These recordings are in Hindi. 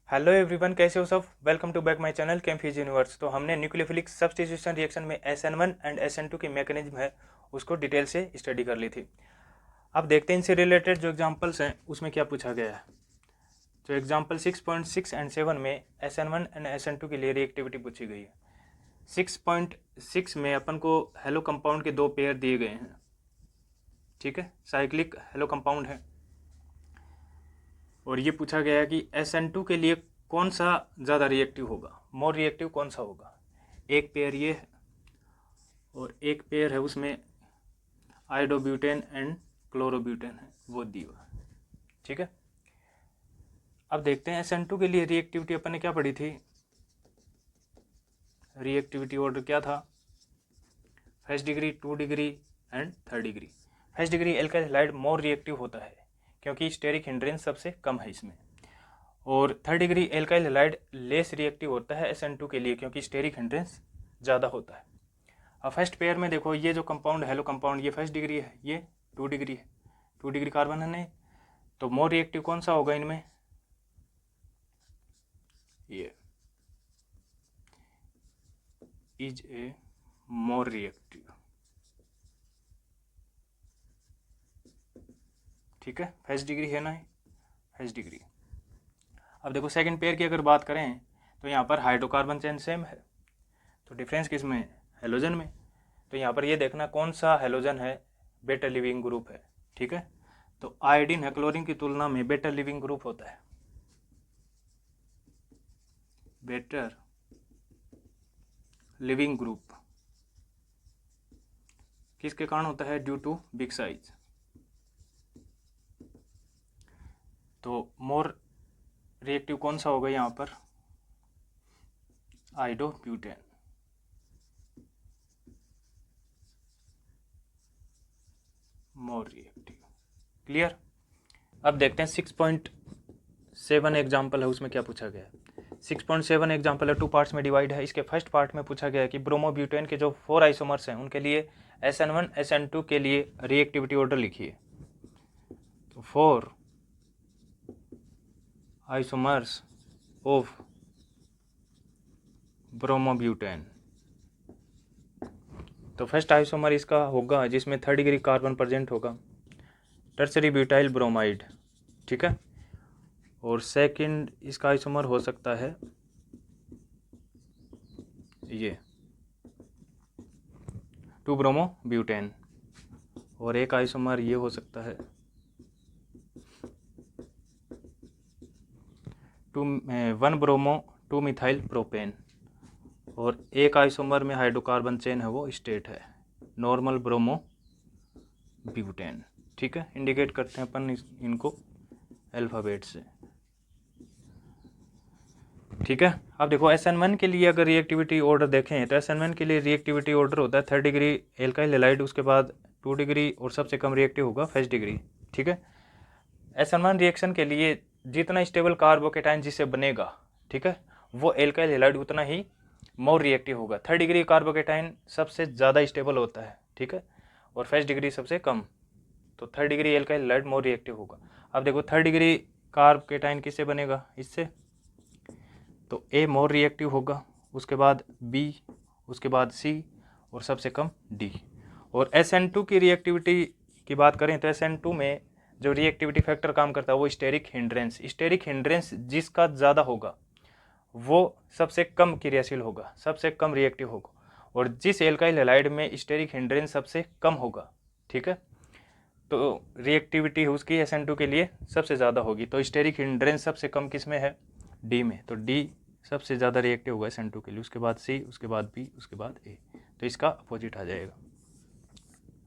हेलो एवरीवन, कैसे हो सब। Welcome to back my channel केमफिज यूनिवर्स। तो हमने न्यूक्लियोफिलिक सब्स्टिट्यूशन रिएक्शन में SN1 एंड SN2 की मैकेनिज्म है उसको डिटेल से स्टडी कर ली थी। अब देखते हैं इनसे रिलेटेड जो एग्जांपल्स हैं उसमें क्या पूछा गया है। तो एग्जांपल 6.6 एंड 7 में SN1 एंड SN2 के लिए रिएक्टिविटी पूछी गई है। 6.6 में अपन को हेलो कंपाउंड के दो पेयर दिए गए हैं, ठीक है, साइक्लिक हेलो कंपाउंड है। और ये पूछा गया है कि SN2 के लिए कौन सा ज़्यादा रिएक्टिव होगा, मोर रिएक्टिव कौन सा होगा। एक पेयर ये है और एक पेयर है उसमें आयोडोब्यूटेन एंड क्लोरोब्यूटेन है, वो दी हुआ, ठीक है। अब देखते हैं SN2 के लिए रिएक्टिविटी अपन ने क्या पढ़ी थी। रिएक्टिविटी ऑर्डर क्या था, first degree, 2 degree and 3rd degree. First degree alkyl halide more reactive होता है क्योंकि स्टेरिक हिंड्रेंस सबसे कम है इसमें। और 3rd degree alkyl halide less reactive होता है SN2 के लिए क्योंकि स्टेरिक हिंड्रेंस ज़्यादा होता है। अब फर्स्ट पेयर में देखो, ये जो कंपाउंड हेलो कंपाउंड ये फर्स्ट डिग्री है, ये 2 डिग्री है, 2 डिग्री कार्बन है नहीं, तो मोर रिएक्टिव कौन सा होगा इनमें, ये इज ए मोर रिएक्टिव, ठीक है। फर्स्ट डिग्री है ना, फर्स्ट डिग्री। अब देखो सेकंड पेयर की अगर बात करें तो यहाँ पर हाइड्रोकार्बन चेन सेम है, तो डिफरेंस किस में है, हेलोजन में। तो यहाँ पर ये देखना कौन सा हेलोजन है, बेटर लिविंग ग्रुप है, ठीक है। तो आयोडीन है क्लोरीन की तुलना में बेटर लिविंग ग्रुप होता है, बेटर लिविंग ग्रुप किसके कारण होता है, ड्यू टू बिग साइज। तो मोर रिएक्टिव कौन सा होगा यहाँ पर, आयोडोब्यूटेन, मोर रिएक्टिव, क्लियर। अब देखते हैं 6.7 एग्जाम्पल है, उसमें क्या पूछा गया है। 6.7 एग्जाम्पल है, 2 पार्ट्स में डिवाइड है। इसके फर्स्ट पार्ट में पूछा गया है कि ब्रोमोब्यूटेन के जो 4 आइसोमर्स हैं उनके लिए SN1 SN2 के लिए रिएक्टिविटी ऑर्डर लिखिए। तो 4 आइसोमर्स ऑफ ब्रोमोब्यूटेन, तो फर्स्ट आइसोमर इसका होगा जिसमें 3rd डिग्री कार्बन प्रेजेंट होगा, टर्सरी ब्यूटाइल ब्रोमाइड, ठीक है। और सेकंड इसका आइसोमर हो सकता है ये 2 ब्रोमो ब्यूटेन, और एक आइसोमर ये हो सकता है 1 ब्रोमो 2 मिथाइल प्रोपेन, और एक आइसोमर में हाइड्रोकार्बन चेन है वो स्टेट है नॉर्मल ब्रोमो ब्यूटेन, ठीक है। इंडिकेट करते हैं अपन इनको अल्फ़ाबेट से, ठीक है। अब देखो SN1 के लिए अगर रिएक्टिविटी ऑर्डर देखें तो SN1 के लिए रिएक्टिविटी ऑर्डर होता है 3rd डिग्री एल्काइल हैलाइड, उसके बाद 2 डिग्री और सबसे कम रिएक्टिव होगा फर्स्ट डिग्री, ठीक है। SN1 रिएक्शन के लिए जितना स्टेबल कार्बोकेटाइन जिससे बनेगा, ठीक है, वो एल्काइल हैलाइड उतना ही मोर रिएक्टिव होगा। 3rd डिग्री कार्बोकेटाइन सबसे ज़्यादा स्टेबल होता है, ठीक है, और फर्स्ट डिग्री सबसे कम, तो 3rd degree alkyl halide more reactive होगा। अब देखो 3rd डिग्री कार्बोकेटाइन किससे बनेगा, इससे, तो ए मोर रिएक्टिव होगा, उसके बाद बी, उसके बाद सी, और सबसे कम डी। और SN2 की रिएक्टिविटी की बात करें तो SN2 में जो रिएक्टिविटी फैक्टर काम करता है वो स्टेरिक हिंड्रेंस जिसका ज़्यादा होगा वो सबसे कम क्रियाशील होगा, सबसे कम रिएक्टिव होगा। और जिस एल्काइल हैलाइड में स्टेरिक हिंड्रेंस सबसे कम होगा, ठीक है, तो रिएक्टिविटी उसकी SN2 के लिए सबसे ज़्यादा होगी। तो स्टेरिक हिंड्रेंस सबसे कम किस में है, डी में, तो डी सबसे ज़्यादा रिएक्टिव होगा SN2 के लिए, उसके बाद सी, उसके बाद बी, उसके बाद ए, तो इसका अपोजिट आ जाएगा,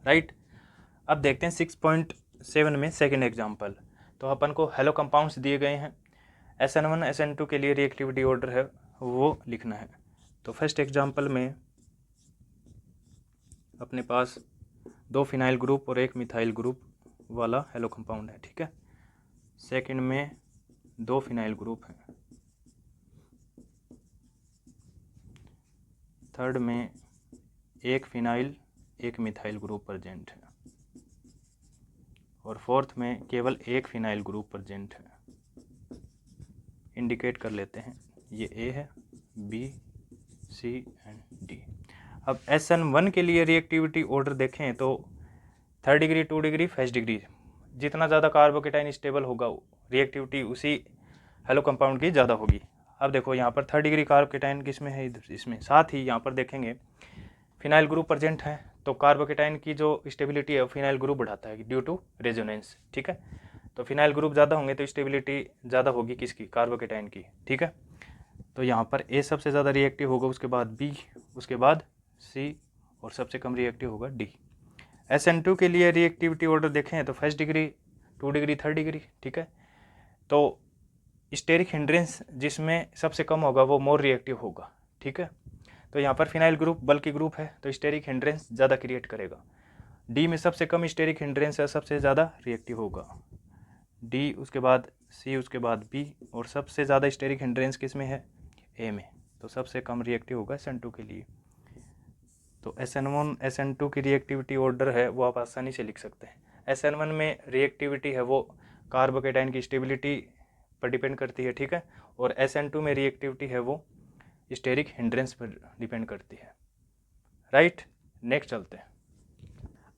राइट। अब देखते हैं 6.7 में सेकेंड एग्जाम्पल। तो अपन को हेलो कंपाउंड्स दिए गए हैं, SN1 SN2 के लिए रिएक्टिविटी ऑर्डर है वो लिखना है। तो फर्स्ट एग्जाम्पल में अपने पास 2 फिनाइल ग्रुप और 1 मिथाइल ग्रुप वाला हेलो कंपाउंड है, ठीक है। सेकंड में 2 फिनाइल ग्रुप हैं, थर्ड में 1 फिनाइल 1 मिथाइल ग्रुप प्रेजेंट है, और फोर्थ में केवल 1 फिनाइल ग्रुप प्रेजेंट है। इंडिकेट कर लेते हैं, ये ए है, बी, सी एंड डी। अब SN1 के लिए रिएक्टिविटी ऑर्डर देखें तो 3rd degree, 2 degree, 1st degree, जितना ज़्यादा कार्बोकेटाइन स्टेबल होगा रिएक्टिविटी उसी हेलो कंपाउंड की ज़्यादा होगी। अब देखो यहाँ पर 3rd डिग्री कार्बोकेटाइन किसमें है, इसमें। साथ ही यहाँ पर देखेंगे फिनाइल ग्रुप प्रेजेंट है, तो कार्बोकेटाइन की जो स्टेबिलिटी है वो फिनाइल ग्रुप बढ़ाता है ड्यू टू रेजोनेंस, ठीक है। तो फिनाइल ग्रुप ज़्यादा होंगे तो स्टेबिलिटी ज़्यादा होगी किसकी, कार्बोकेटाइन की, ठीक है। तो यहाँ पर ए सबसे ज़्यादा रिएक्टिव होगा, उसके बाद बी, उसके बाद सी और सबसे कम रिएक्टिव होगा डी। SN2 के लिए रिएक्टिविटी ऑर्डर देखें तो 1st degree, 2 degree, 3rd degree, ठीक है। तो स्टेरिक हिंड्रेंस जिसमें सबसे कम होगा वो मोर रिएक्टिव होगा, ठीक है। तो यहाँ पर फिनाइल ग्रुप बल्कि ग्रुप है तो स्टेरिक हिंड्रेंस ज़्यादा क्रिएट करेगा। डी में सबसे कम स्टेरिक हिंड्रेंस है, सबसे ज़्यादा रिएक्टिव होगा डी, उसके बाद सी, उसके बाद बी, और सबसे ज़्यादा स्टेरिक हिंड्रेंस किस में है, ए में, तो सबसे कम रिएक्टिव होगा SN2 के लिए। तो SN1 SN2 की रिएक्टिविटी ऑर्डर है वो आप आसानी से लिख सकते हैं। SN1 में रिएक्टिविटी है वो कार्बोकेटाइन की स्टेबिलिटी पर डिपेंड करती है, ठीक है, और SN2 में रिएक्टिविटी है वो स्टेरिक हिंड्रेंस पर डिपेंड करती है, राइट। नेक्स्ट चलते हैं।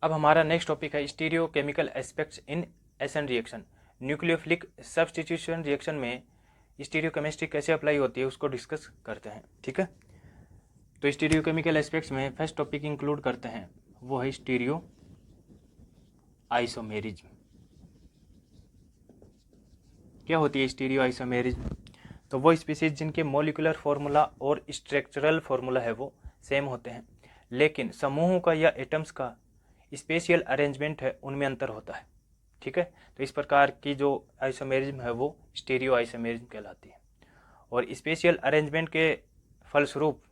अब हमारा नेक्स्ट टॉपिक है stereo chemical aspects in SN reaction. Nucleophilic substitution reaction में स्टीरियो केमिस्ट्री कैसे अप्लाई होती है उसको डिस्कस करते हैं, ठीक है। तो स्टीरियो केमिकल एस्पेक्ट्स में फर्स्ट टॉपिक इंक्लूड करते हैं वो है स्टीरियो आइसोमेरिज्म। क्या होती है स्टीरियो आइसोमेरिज्म? तो वो स्पीसीज जिनके मॉलिक्यूलर फार्मूला और स्ट्रक्चरल फार्मूला है वो सेम होते हैं, लेकिन समूहों का या एटम्स का स्पेशियल अरेंजमेंट है उनमें अंतर होता है, ठीक है। तो इस प्रकार की जो आइसोमेरिज्म है वो स्टीरियो आइसोमेरिज्म कहलाती है। और स्पेशियल अरेंजमेंट के फलस्वरूप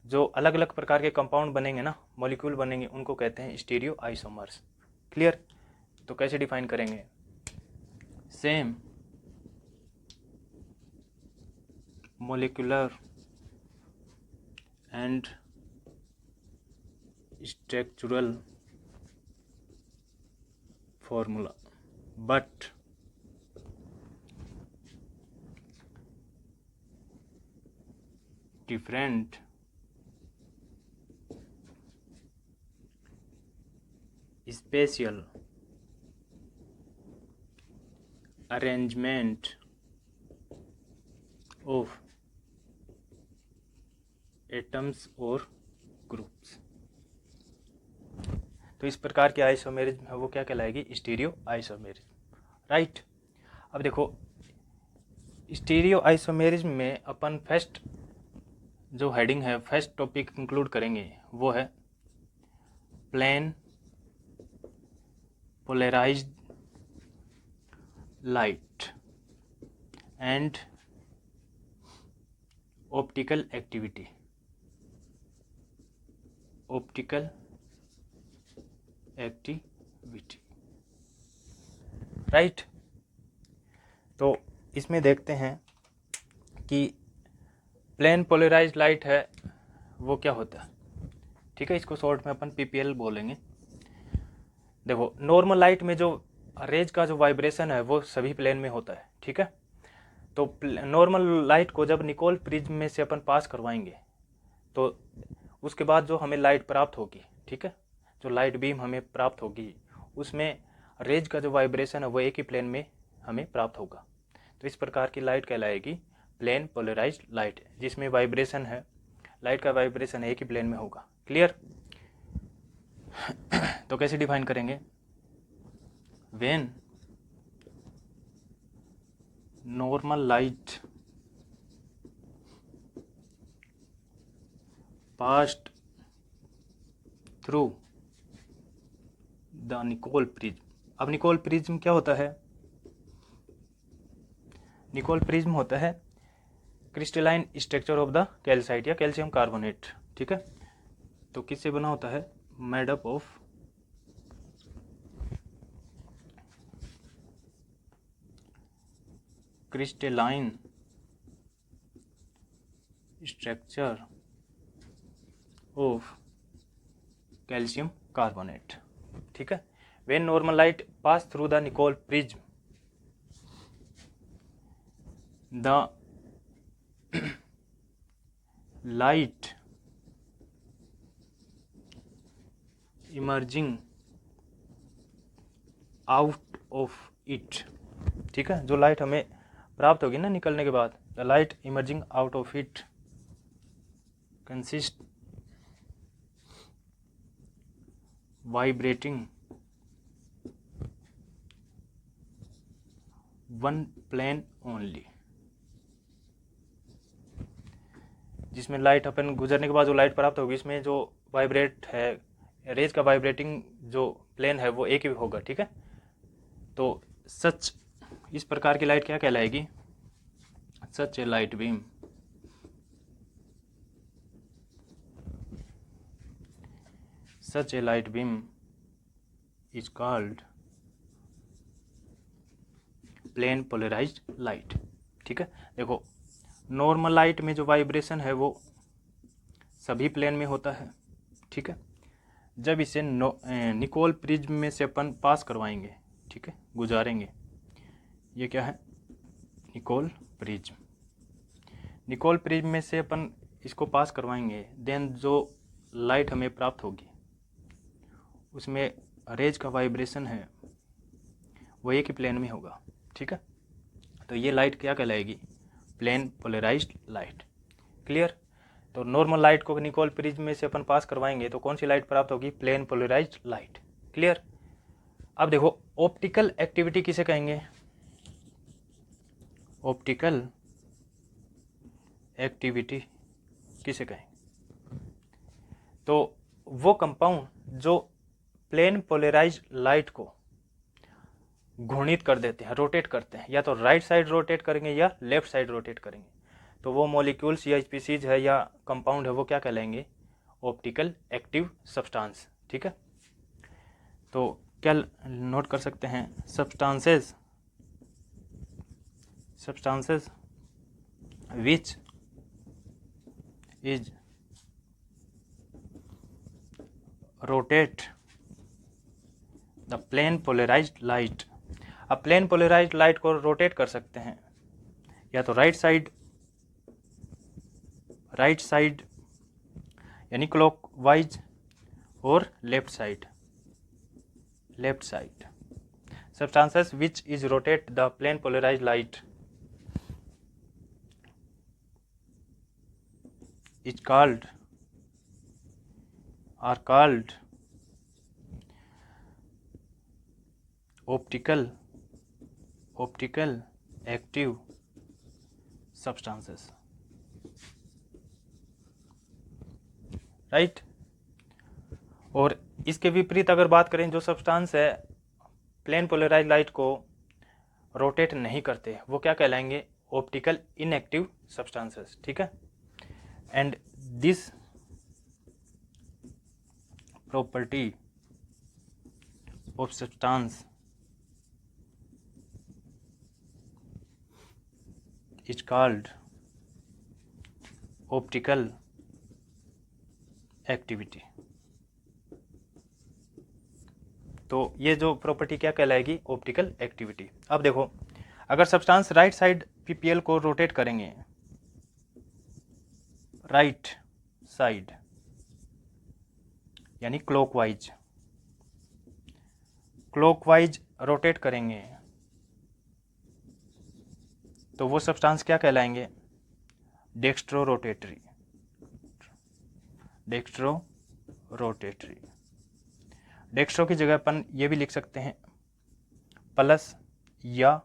जो अलग अलग प्रकार के कंपाउंड बनेंगे ना, मॉलिक्यूल बनेंगे, उनको कहते हैं स्टीरियो आइसोमर्स। क्लियर? तो कैसे डिफाइन करेंगे? Same molecular and structural formula but different spatial arrangement of atoms और ग्रुप्स। तो इस प्रकार की आइसोमेरिज्म है वो क्या कहलाएगी? Stereo isomerism, right. अब देखो स्टीरियो आइसोमेरिज्म में अपन फर्स्ट जो हेडिंग है, फर्स्ट टॉपिक इंक्लूड करेंगे वो है plane polarised light and optical activity. Optical activity, right. तो इसमें देखते हैं कि प्लेन पोलराइज्ड लाइट है वो क्या होता है, ठीक है। इसको शॉर्ट में अपन PPL बोलेंगे। देखो नॉर्मल लाइट में जो रेज का जो वाइब्रेशन है वो सभी प्लेन में होता है, ठीक है। तो नॉर्मल लाइट को जब निकोल प्रिज्म में से अपन पास करवाएंगे तो उसके बाद जो हमें लाइट प्राप्त होगी, ठीक है, जो लाइट बीम हमें प्राप्त होगी उसमें रेज का जो वाइब्रेशन है वो एक ही प्लेन में हमें प्राप्त होगा। तो इस प्रकार की लाइट कहलाएगी प्लेन पोलराइज्ड लाइट, जिसमें वाइब्रेशन है, लाइट का वाइब्रेशन एक ही प्लेन में होगा। क्लियर? तो कैसे डिफाइन करेंगे? When normal light passed through the Nicol prism. अब निकोल प्रिज्म क्या होता है? निकोल प्रिज्म होता है crystalline structure of the calcite या कैल्शियम कार्बोनेट, ठीक है। तो किससे बना होता है? Made up of crystalline structure of calcium carbonate, ठीक है। When normal light pass through the Nicol prism the light emerging out of it, ठीक है, जो लाइट हमें प्राप्त होगी ना निकलने के बाद, the light emerging out of it consist vibrating one plane only, जिसमें लाइट अपन गुजरने के बाद जो लाइट प्राप्त होगी इसमें जो वाइब्रेट है, रेज का वाइब्रेटिंग जो प्लेन है वो एक ही होगा, ठीक है। तो सच इस प्रकार की लाइट क्या कहलाएगी, such a light beam such a light beam is called plane polarised light, ठीक है। देखो नॉर्मल लाइट में जो वाइब्रेशन है वो सभी प्लेन में होता है, ठीक है। जब इसे निकोल प्रिज्म में से अपन पास करवाएंगे, ठीक है, गुजारेंगे, ये क्या है, निकोल प्रिज्म, निकोल प्रिज्म में से अपन इसको पास करवाएंगे, देन जो लाइट हमें प्राप्त होगी उसमें रेज का वाइब्रेशन है वो एक ही प्लेन में होगा, ठीक है। तो ये लाइट क्या कहलाएगी, प्लेन पोलराइज्ड लाइट, क्लियर। तो नॉर्मल लाइट को निकोल प्रिज्म में से अपन पास करवाएंगे तो कौन सी लाइट प्राप्त होगी, प्लेन पोलराइज्ड लाइट, क्लियर। अब देखो ऑप्टिकल एक्टिविटी किसे कहेंगे, ऑप्टिकल एक्टिविटी किसे कहेंगे, तो वो कंपाउंड जो प्लेन पोलराइज्ड लाइट को घूर्णित कर देते हैं, रोटेट करते हैं, या तो राइट साइड रोटेट करेंगे या लेफ्ट साइड रोटेट करेंगे, तो वो मॉलिक्यूल्स या स्पीसीज है या कंपाउंड है वो क्या कहलाएंगे, ऑप्टिकल एक्टिव सब्सटेंस, ठीक है। तो क्या नोट कर सकते हैं, substances which is rotate the plane polarised light. अब प्लेन पोलराइज्ड लाइट को रोटेट कर सकते हैं या तो राइट साइड यानी क्लॉकवाइज और left side substances which is rotate the plane polarised light is called optical active substances, right. और इसके विपरीत अगर बात करें, जो सब्सटेंस है प्लेन पोलराइज्ड लाइट को रोटेट नहीं करते वो क्या कहलाएंगे, ऑप्टिकल इनएक्टिव सब्सटेंसेस, ठीक है। And this property of substance is called optical activity. तो ये जो प्रॉपर्टी क्या कहलाएगी, ऑप्टिकल एक्टिविटी। अब देखो अगर सब्सटेंस राइट साइड पीपीएल को रोटेट करेंगे, राइट साइड यानी क्लॉकवाइज रोटेट करेंगे तो वो सब्सटेंस क्या कहलाएंगे, डेक्स्ट्रो रोटेटरी। डेक्स्ट्रो की जगह अपन ये भी लिख सकते हैं प्लस या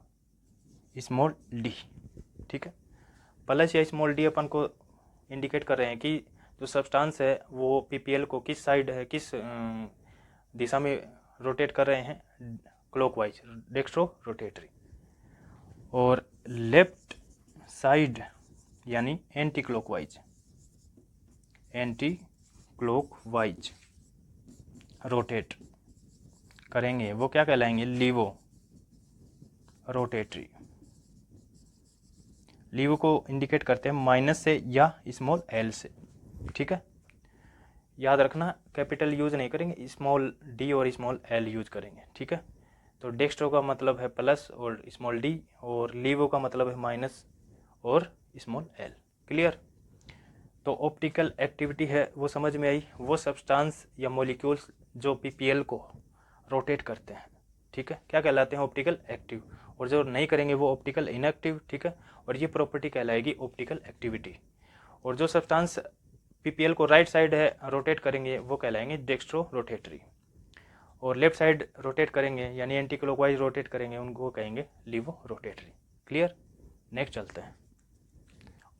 स्मॉल डी, ठीक है। प्लस या स्मॉल डी अपन को इंडिकेट कर रहे हैं कि जो सब्सटेंस है वो पीपीएल को किस साइड है, किस दिशा में रोटेट कर रहे हैं, क्लॉकवाइज, डेक्स्ट्रो रोटेटरी। और लेफ्ट साइड यानी एंटी क्लॉकवाइज रोटेट करेंगे वो क्या कहलाएंगे, लीवो रोटेटरी। लीवो को इंडिकेट करते हैं माइनस से या स्मॉल एल से, ठीक है। याद रखना कैपिटल यूज नहीं करेंगे, स्मॉल डी और स्मॉल एल यूज करेंगे, ठीक है। तो डेक्स्ट्रो का मतलब है प्लस और स्मॉल डी, और लीवो का मतलब है माइनस और स्मॉल एल। क्लियर। तो ऑप्टिकल एक्टिविटी है वो समझ में आई, वो सब्सटेंस या मॉलिक्यूल्स जो पीपीएल को रोटेट करते हैं, ठीक है, क्या कहलाते हैं, ऑप्टिकल एक्टिव, और जो नहीं करेंगे वो ऑप्टिकल इनएक्टिव, ठीक है, और ये प्रॉपर्टी कहलाएगी ऑप्टिकल एक्टिविटी। और जो सब्सटेंस पीपीएल को राइट साइड है रोटेट करेंगे वो कहलाएंगे डेक्स्ट्रो रोटेटरी, और लेफ्ट साइड रोटेट करेंगे यानी एंटी क्लॉकवाइज रोटेट करेंगे उनको कहेंगे लीवो रोटेटरी। क्लियर। नेक्स्ट चलते हैं।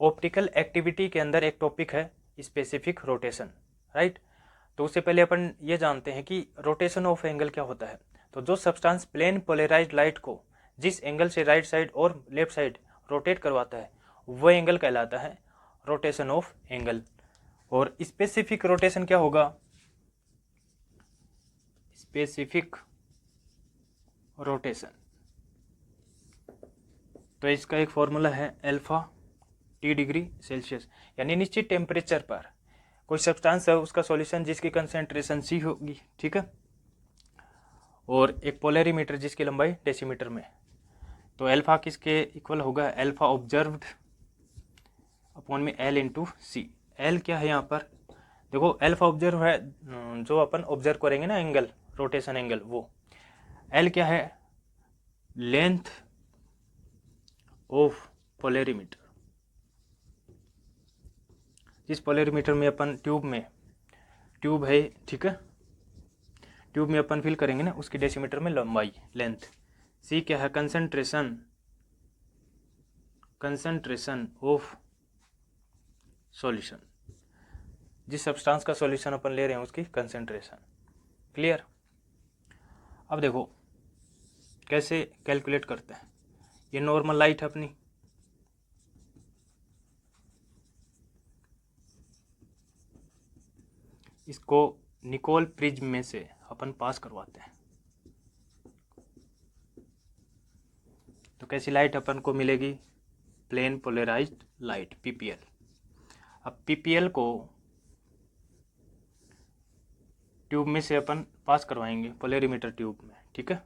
ऑप्टिकल एक्टिविटी के अंदर एक टॉपिक है स्पेसिफिक रोटेशन, राइट। तो उससे पहले अपन ये जानते हैं कि रोटेशन ऑफ एंगल क्या होता है। तो जो सब्सटेंस प्लेन पोलराइज्ड लाइट को जिस एंगल से राइट साइड और लेफ्ट साइड रोटेट करवाता है वो एंगल कहलाता है रोटेशन ऑफ एंगल। और स्पेसिफिक रोटेशन क्या होगा, स्पेसिफिक रोटेशन, तो इसका एक फॉर्मूला है अल्फा टी डिग्री सेल्सियस, यानी निश्चित टेम्परेचर पर कोई सब्सटेंस है उसका सॉल्यूशन जिसकी कंसेंट्रेशन सी होगी, ठीक है, और एक पोलरीमीटर जिसकी लंबाई डेसीमीटर में। तो अल्फा किसके इक्वल होगा, अल्फा ऑब्जर्व्ड अपॉन में एल इंटू सी। एल क्या है यहाँ पर, देखो अल्फा ऑब्जर्व है जो अपन ऑब्जर्व करेंगे ना एंगल, रोटेशन एंगल, वो एल क्या है, लेंथ ऑफ पोलरीमीटर। जिस पोलरीमीटर में अपन ट्यूब है, ठीक है, ट्यूब में अपन फिल करेंगे ना उसकी डेसीमीटर में लंबाई लेंथ। सी क्या है, कंसंट्रेशन ऑफ सॉल्यूशन, जिस सब्सटेंस का सॉल्यूशन अपन ले रहे हैं उसकी कंसंट्रेशन। क्लियर। अब देखो कैसे कैलकुलेट करते हैं। ये नॉर्मल लाइट है अपनी, इसको निकोल प्रिज्म में से अपन पास करवाते हैं, तो कैसी लाइट अपन को मिलेगी, प्लेन पोलराइज्ड लाइट पीपीएल। अब पीपीएल को ट्यूब में से अपन पास करवाएंगे पोलरीमीटर ट्यूब में, ठीक है,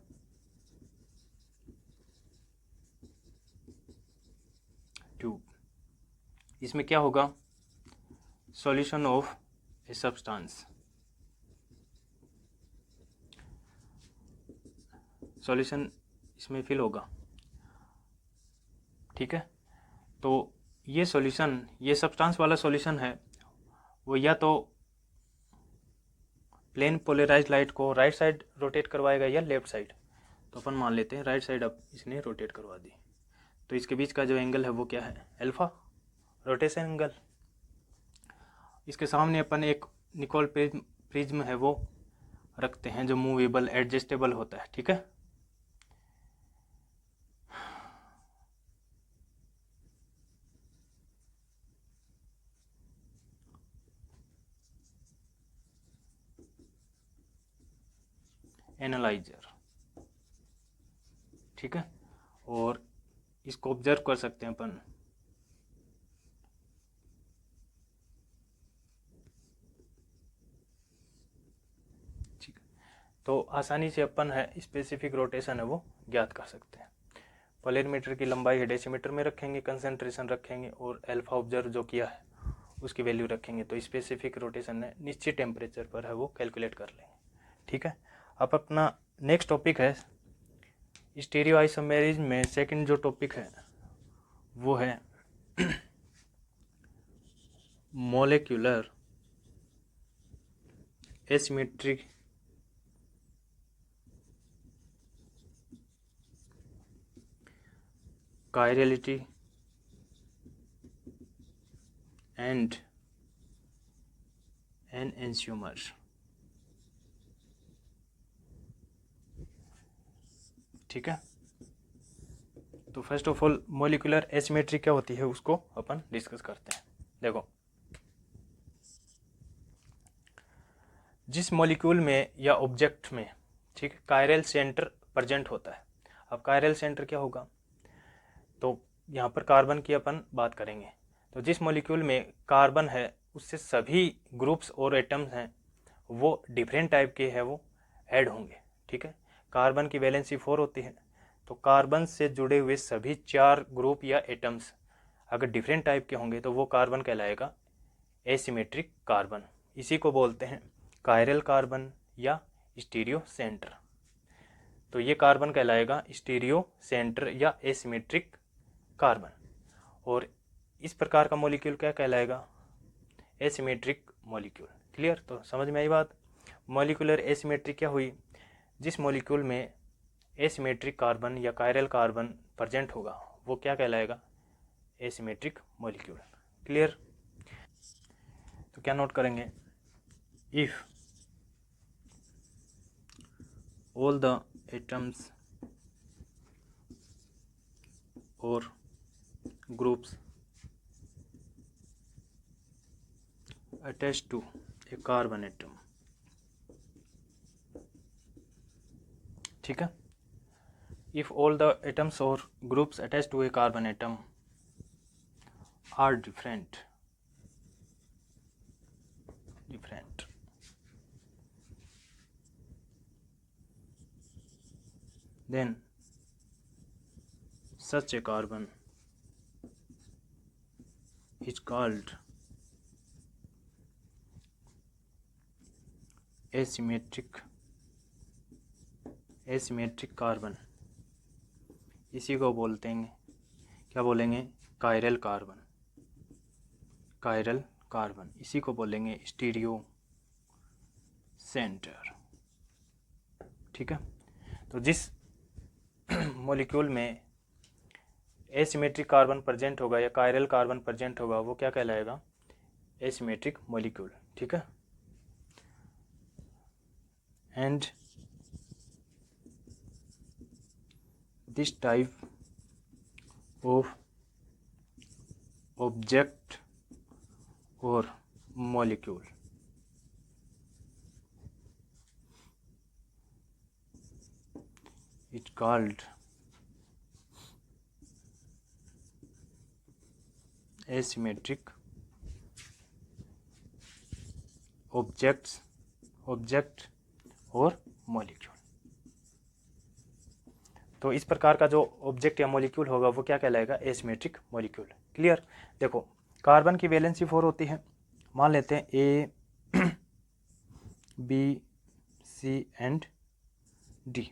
ट्यूब, इसमें क्या होगा, solution of a substance, solution इसमें फिल होगा, ठीक है। तो ये सॉल्यूशन, ये सब्सटेंस वाला सॉल्यूशन है वो या तो प्लेन पोलराइज्ड लाइट को राइट साइड रोटेट करवाएगा या लेफ्ट साइड। तो अपन मान लेते हैं राइट साइड अब इसने रोटेट करवा दी, तो इसके बीच का जो एंगल है वो क्या है, अल्फा रोटेशन एंगल। इसके सामने अपन एक निकोल प्रिज्म है वो रखते हैं जो मूवेबल एडजस्टेबल होता है, ठीक है। एनालाइजर, ठीक है, और इसको ऑब्जर्व कर सकते हैं अपन, ठीक है। तो आसानी से अपन है स्पेसिफिक रोटेशन है वो ज्ञात कर सकते हैं। पोलरीमीटर की लंबाई है डेसीमीटर में रखेंगे, कंसंट्रेशन रखेंगे और अल्फा ऑब्जर्व जो किया है उसकी वैल्यू रखेंगे, तो स्पेसिफिक रोटेशन है निश्चित टेम्परेचर पर है वो कैलकुलेट कर लेंगे, ठीक है। अब अपना नेक्स्ट टॉपिक है स्टीरियो आइसोमेरिज्म में सेकंड जो टॉपिक है वो है molecular asymmetry chirality and enantiomer. ठीक है, तो first of all molecular asymmetry क्या होती है उसको अपन डिस्कस करते हैं। देखो, जिस मॉलिक्यूल में या ऑब्जेक्ट में, ठीक है, कायरल सेंटर प्रेजेंट होता है। अब कायरल सेंटर क्या होगा, तो यहाँ पर कार्बन की अपन बात करेंगे। तो जिस मॉलिक्यूल में कार्बन है उससे सभी ग्रुप्स और एटम्स हैं वो डिफरेंट टाइप के हैं वो ऐड होंगे। ठीक है, कार्बन की वैलेंसी 4 होती है, तो कार्बन से जुड़े हुए सभी 4 ग्रुप या एटम्स अगर डिफरेंट टाइप के होंगे तो वो कार्बन कहलाएगा एसिमेट्रिक कार्बन। इसी को बोलते हैं कायरल कार्बन या स्टीरियो सेंटर। तो ये कार्बन कहलाएगा स्टीरियो सेंटर या एसिमेट्रिक कार्बन। और इस प्रकार का मॉलिक्यूल क्या कहलाएगा? Asymmetric molecule. क्लियर? तो समझ में आई बात। मॉलिक्यूलर एसिमेट्री क्या हुई? जिस मॉलिक्यूल में एसिमेट्रिक कार्बन या कायरल कार्बन प्रेजेंट होगा वो क्या कहलाएगा? Asymmetric molecule. क्लियर? तो क्या नोट करेंगे? If all the atoms or groups attached to a carbon atom, ठीक है, if all the atoms or groups attached to a carbon atom are different then such a carbon is called asymmetric carbon. इसी को बोलते हैं, क्या बोलेंगे? Chiral carbon. इसी को बोलेंगे स्टीरियो सेंटर। ठीक है। तो जिस मॉलिक्यूल में एसिमेट्रिक कार्बन प्रेजेंट होगा या कायरल कार्बन प्रेजेंट होगा वो क्या कहलाएगा? Asymmetric molecule. ठीक है। And this type of object और molecule is called asymmetric object और मॉलिक्यूल। तो इस प्रकार का जो ऑब्जेक्ट या मॉलिक्यूल होगा वो क्या कहलाएगा? Asymmetric molecule. क्लियर? देखो, कार्बन की वैलेंसी 4 होती है। मान लेते हैं ए, बी, सी एंड डी।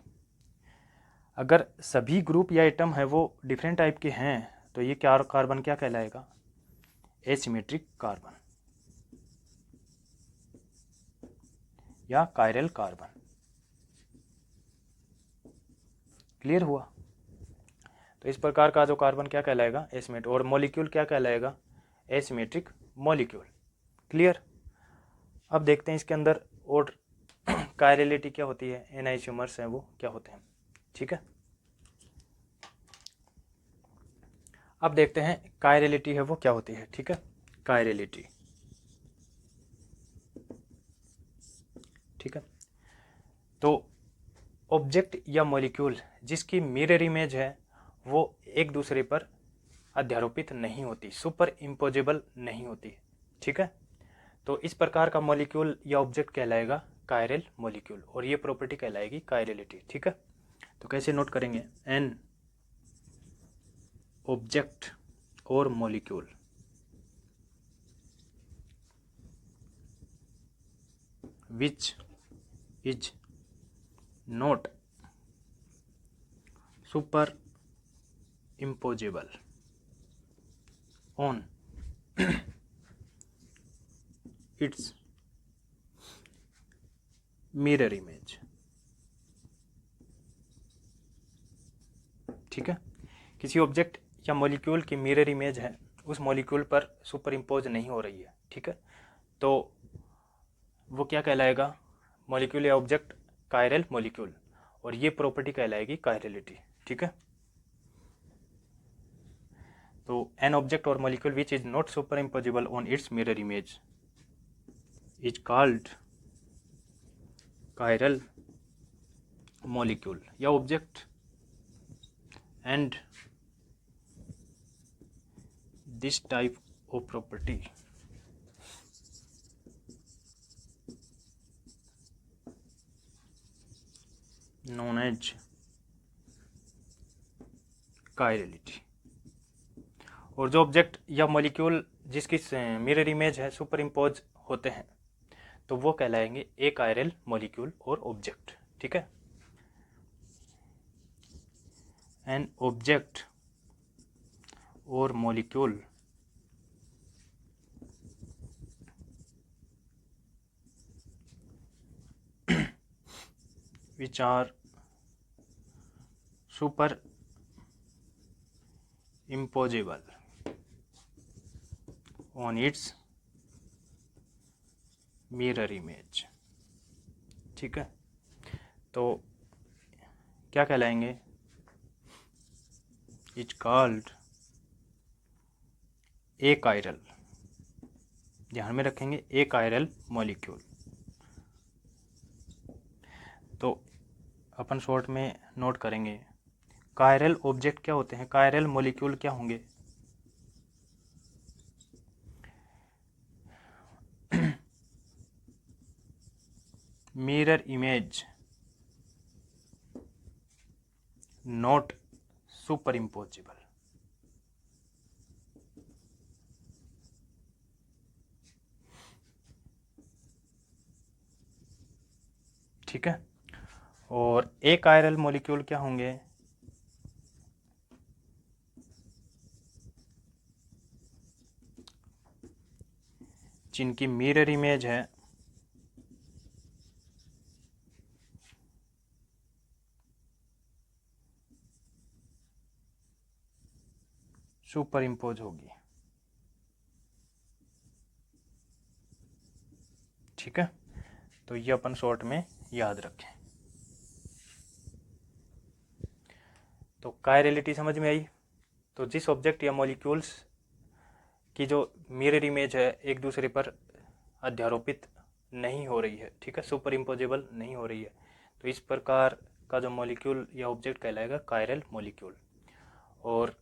अगर सभी ग्रुप या एटम है वो डिफरेंट टाइप के हैं तो ये क्या कार्बन क्या कहलाएगा? एसिमेट्रिक कार्बन या कायरल कार्बन। क्लियर हुआ? तो इस प्रकार का जो कार्बन क्या कहलाएगा? एसिमेट्रिक। और मॉलिक्यूल क्या कहलाएगा? Asymmetric molecule. क्लियर? अब देखते हैं इसके अंदर और कायरलिटी क्या होती है, एन आइसोमर्स हैं वो क्या होते हैं। ठीक है। अब देखते हैं कायरलिटी है वो क्या होती है। ठीक है, कायरलिटी। ठीक है। तो ऑब्जेक्ट या मॉलिक्यूल जिसकी मिरर इमेज है वो एक दूसरे पर अध्यारोपित नहीं होती, सुपर इम्पोजेबल नहीं होती। ठीक है। तो इस प्रकार का मॉलिक्यूल या ऑब्जेक्ट कहलाएगा कायरल मॉलिक्यूल और ये प्रॉपर्टी कहलाएगी कायरलिटी। ठीक है। तो कैसे नोट करेंगे? एन ऑब्जेक्ट और molecule which is not super imposable on its mirror image। ठीक है। किसी ऑब्जेक्ट या मॉलिक्यूल की मिरर इमेज है, उस मॉलिक्यूल पर सुपर इम्पोज नहीं हो रही है। ठीक है। तो वो क्या कहलाएगा? मॉलिक्यूल या ऑब्जेक्ट कायरल मॉलिक्यूल और ये प्रॉपर्टी कहलाएगी कायरलिटी। ठीक है। तो एन ऑब्जेक्ट और molecule which is not superimposable on its mirror image is called chiral molecule या object and this type of property known as chirality. और जो ऑब्जेक्ट या मॉलिक्यूल जिसकी मिरर इमेज है सुपर इम्पोज होते हैं तो वो कहलाएंगे अकायरल मॉलिक्यूल और ऑब्जेक्ट। ठीक है, एन ऑब्जेक्ट और molecule which are superimposable on its mirror image। ठीक है, तो क्या कहलाएंगे? इट्स कॉल्ड अकायरल, ध्यान में रखेंगे अकायरल मॉलिक्यूल। तो अपन शॉर्ट में नोट करेंगे कायरल ऑब्जेक्ट क्या होते हैं, कायरल मॉलिक्यूल क्या होंगे? Mirror image not super imposable. ठीक है, और अकायरल मॉलिक्यूल क्या होंगे? जिनकी मिरर इमेज है सुपर इम्पोज होगी। ठीक है, तो ये अपन शॉर्ट में याद रखें। तो कायरलिटी समझ में आई? तो जिस ऑब्जेक्ट या मॉलिक्यूल्स की जो मिरर इमेज है एक दूसरे पर अध्यारोपित नहीं हो रही है, ठीक है, सुपर इम्पोजेबल नहीं हो रही है, तो इस प्रकार का जो मॉलिक्यूल या ऑब्जेक्ट कहलाएगा कायरल मॉलिक्यूल, और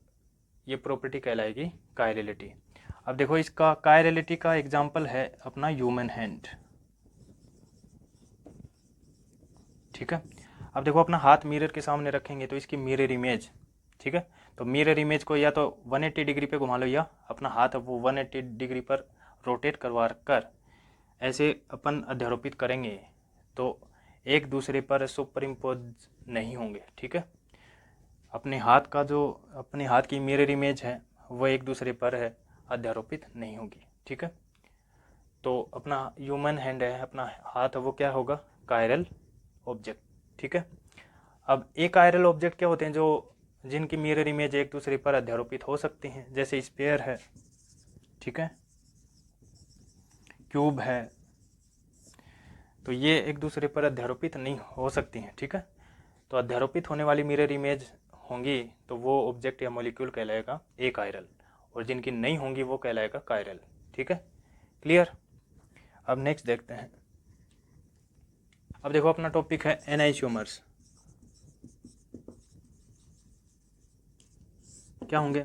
ये प्रॉपर्टी कहलाएगी कायरलिटी। अब देखो इसका कायरलिटी का एग्जाम्पल है अपना ह्यूमन हैंड। ठीक है, अब देखो अपना हाथ मिरर के सामने रखेंगे तो इसकी मिरर इमेज, ठीक है, तो मिरर इमेज को या तो 180 डिग्री पे घुमा लो या अपना हाथ वो 180 डिग्री पर रोटेट करवा कर ऐसे अपन अध्यारोपित करेंगे तो एक दूसरे पर सुपर इम्पोज नहीं होंगे। ठीक है, अपने हाथ की मिरर इमेज है वो एक दूसरे पर है अध्यारोपित नहीं होगी। ठीक है, तो अपना ह्यूमन हैंड है, अपना हाथ वो क्या होगा? Chiral object. ठीक है, अब अकायरल ऑब्जेक्ट क्या होते हैं? जो जिनकी मिरर इमेज एक दूसरे पर अध्यारोपित हो सकती हैं, जैसे स्फीयर है, ठीक है, क्यूब है, तो ये एक दूसरे पर अध्यारोपित नहीं हो सकती हैं। ठीक है, तो अध्यारोपित होने वाली मिरर इमेज होंगी तो वो ऑब्जेक्ट या मॉलिक्यूल कहलाएगा अकायरल, और जिनकी नहीं होंगी वो कहलाएगा कायरल। ठीक है, क्लियर? अब नेक्स्ट देखते हैं। अब देखो अपना टॉपिक है एनाइसोमर्स। क्या होंगे?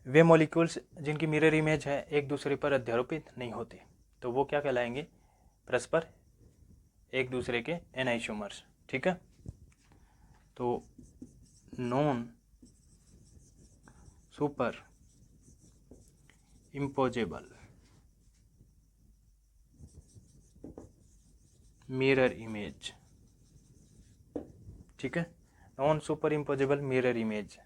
वे मॉलिक्यूल्स जिनकी मिरर इमेज है एक दूसरे पर अध्यारोपित नहीं होती, तो वो क्या कहलाएंगे? परस्पर एक दूसरे के एनाइसोमर्स। ठीक है, तो non superimposable mirror image. ठीक है, non superimposable mirror images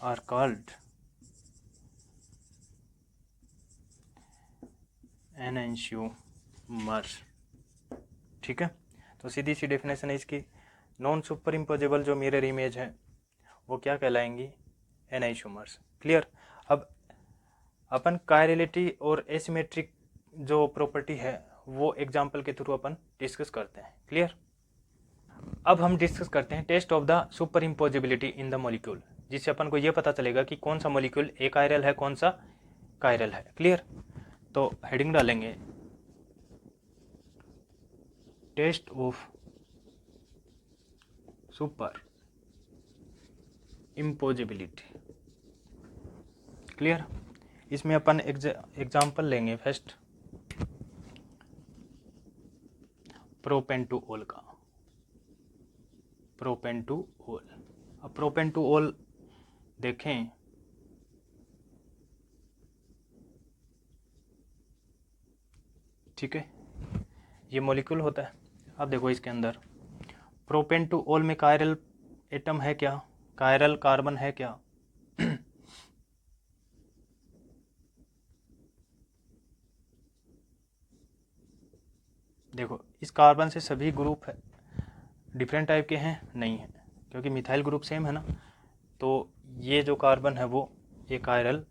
are called enantiomers. ठीक है, तो सीधी सी डेफिनेशन है इसकी, नॉन सुपर इम्पोजेबल जो मिरर इमेज है वो क्या कहलाएंगी? एनाइसोमर्स। क्लियर? अब अपन कायरलिटी और एसिमेट्रिक जो प्रॉपर्टी है वो एग्जाम्पल के थ्रू अपन डिस्कस करते हैं। क्लियर? अब हम डिस्कस करते हैं test of the superimposability in the molecule, जिससे अपन को ये पता चलेगा कि कौन सा मॉलिक्यूल अकायरल है कौन सा कायरल है। क्लियर? तो हेडिंग डालेंगे टेस्ट ऑफ सुपर इम्पोजिबिलिटी। क्लियर? इसमें अपन एग्जाम्पल लेंगे फर्स्ट प्रोपेंटुओल का, प्रोपेंटुओल। अब प्रोपेन टू ऑल देखें, ठीक है, ये मॉलिक्यूल होता है। अब देखो इसके अंदर प्रोपेन टू ऑल में कायरल एटम है क्या, कायरल कार्बन है क्या? देखो इस कार्बन से सभी ग्रुप है डिफरेंट टाइप के हैं? नहीं है, क्योंकि मिथाइल ग्रुप सेम है ना। तो ये जो कार्बन है वो ये कायरल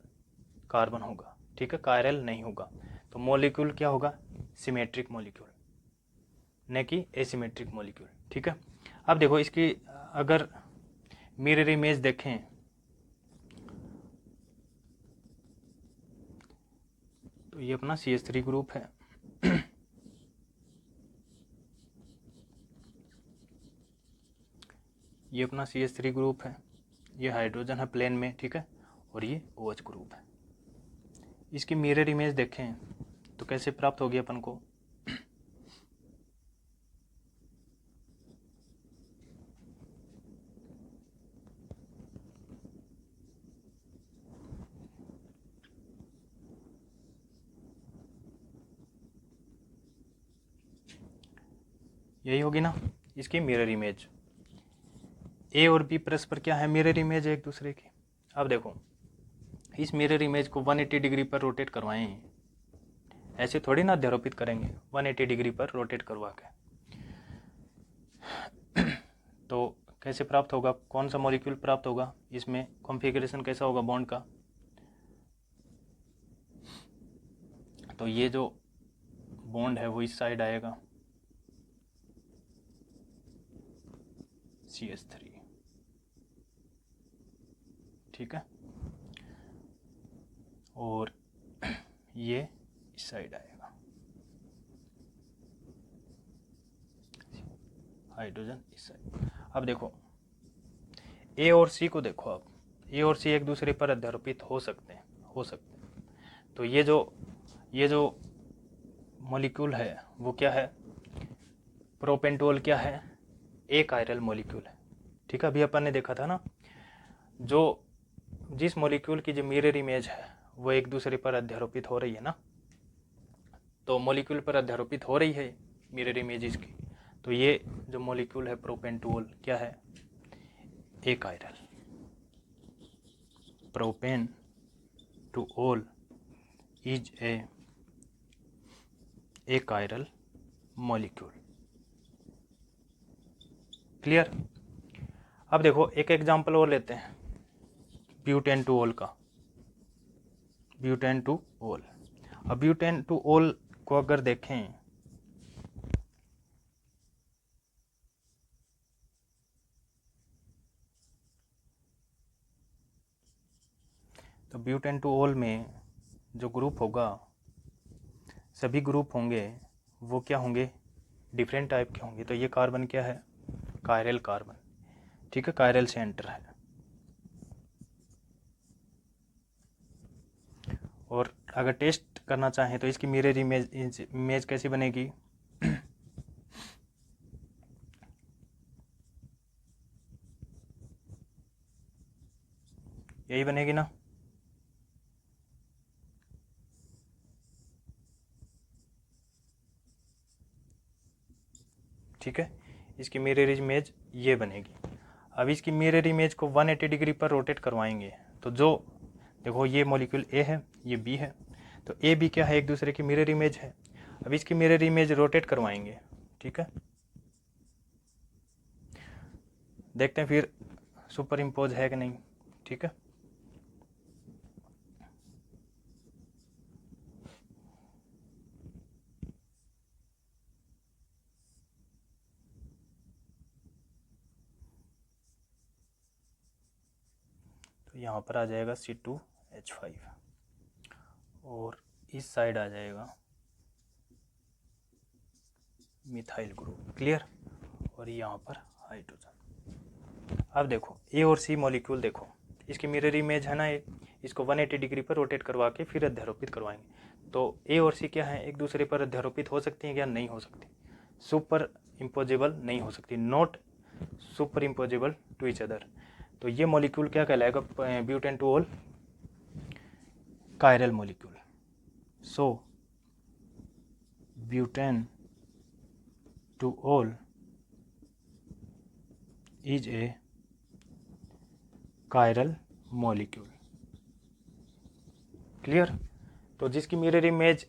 कार्बन होगा, ठीक है, कायरल नहीं होगा। तो मॉलिक्यूल क्या होगा? सिमेट्रिक मॉलिक्यूल, न कि एसिमेट्रिक मॉलिक्यूल, ठीक है। अब देखो इसकी अगर मिरर इमेज देखें तो ये अपना CH3 ग्रुप है। ये अपना CH3 ग्रुप है, ये हाइड्रोजन है प्लेन में, ठीक है, और ये OH ग्रुप है। इसकी मिरर इमेज देखें तो कैसे प्राप्त होगी अपन को? यही होगी ना इसकी मिरर इमेज। A और B परस्पर क्या है? मिरर इमेज है एक दूसरे की। अब देखो इस मिरर इमेज को 180 डिग्री पर रोटेट करवाएं, ऐसे थोड़ी ना अध्यारोपित करेंगे, 180 डिग्री पर रोटेट करवा के। तो कैसे प्राप्त होगा, कौन सा मॉलिक्यूल प्राप्त होगा? इसमें कॉन्फ़िगरेशन कैसा होगा बॉन्ड का? तो ये जो बॉन्ड है वो इस साइड आएगा, CH3, ठीक है, और ये इस साइड आएगा, हाइड्रोजन इस साइड। अब देखो A और C को देखो, अब A और C एक दूसरे पर अध्यारोपित हो सकते हैं, तो ये जो मॉलिक्यूल है वो क्या है? प्रोपेंटोल क्या है? ए कायरल मॉलिक्यूल है, ठीक है। अभी अपन ने देखा था ना, जो जिस मॉलिक्यूल की जो मिरर इमेज है वो एक दूसरे पर अध्यारोपित हो रही है ना, तो मॉलिक्यूल पर अध्यारोपित हो रही है मिरर इमेज इसकी। तो ये जो मॉलिक्यूल है प्रोपेंटोल क्या है? Achiral. Propan two ol is A chiral molecule, clear. अब देखो एक एग्जांपल और लेते हैं ब्यूटेन टू ऑल का, ब्यूटेन टू ऑल। अब ब्यूटेन टू ऑल को अगर देखें तो ब्यूटेन टू ऑल में जो ग्रुप होगा, सभी ग्रुप होंगे वो क्या होंगे? डिफरेंट टाइप के होंगे। तो ये कार्बन क्या है? कायरल कार्बन, ठीक है, कायरल से एंटर है। और अगर टेस्ट करना चाहें तो इसकी मिरर इमेज कैसी बनेगी? यही बनेगी ना, ठीक है, इसकी मिरर इमेज ये बनेगी। अब इसकी मिरर इमेज को 180 डिग्री पर रोटेट करवाएंगे, तो जो देखो ये मॉलिक्यूल A है, ये B है, तो A B क्या है? एक दूसरे की मिरर इमेज है। अब इसकी मिरर इमेज रोटेट करवाएंगे, ठीक है, देखते हैं फिर सुपर इम्पोज है कि नहीं, ठीक है। तो यहाँ पर आ जाएगा C2H5 और इस साइड आ जाएगा मिथाइल ग्रुप, क्लियर, और यहाँ पर हाइड्रोजन। अब देखो A और C मॉलिक्यूल देखो, इसकी मिरर इमेज है ना, इसको 180 डिग्री पर रोटेट करवा के फिर अध्यारोपित करवाएंगे। तो A और C क्या है? एक दूसरे पर अध्यारोपित हो सकती हैं क्या? नहीं हो सकती, सुपर इम्पोजेबल नहीं हो सकती, not superimposable to each other. तो ये मॉलिक्यूल क्या कहलाएगा, butane two ol chiral molecule. So butane two ol is A chiral molecule. Clear. तो जिसकी मिरर इमेज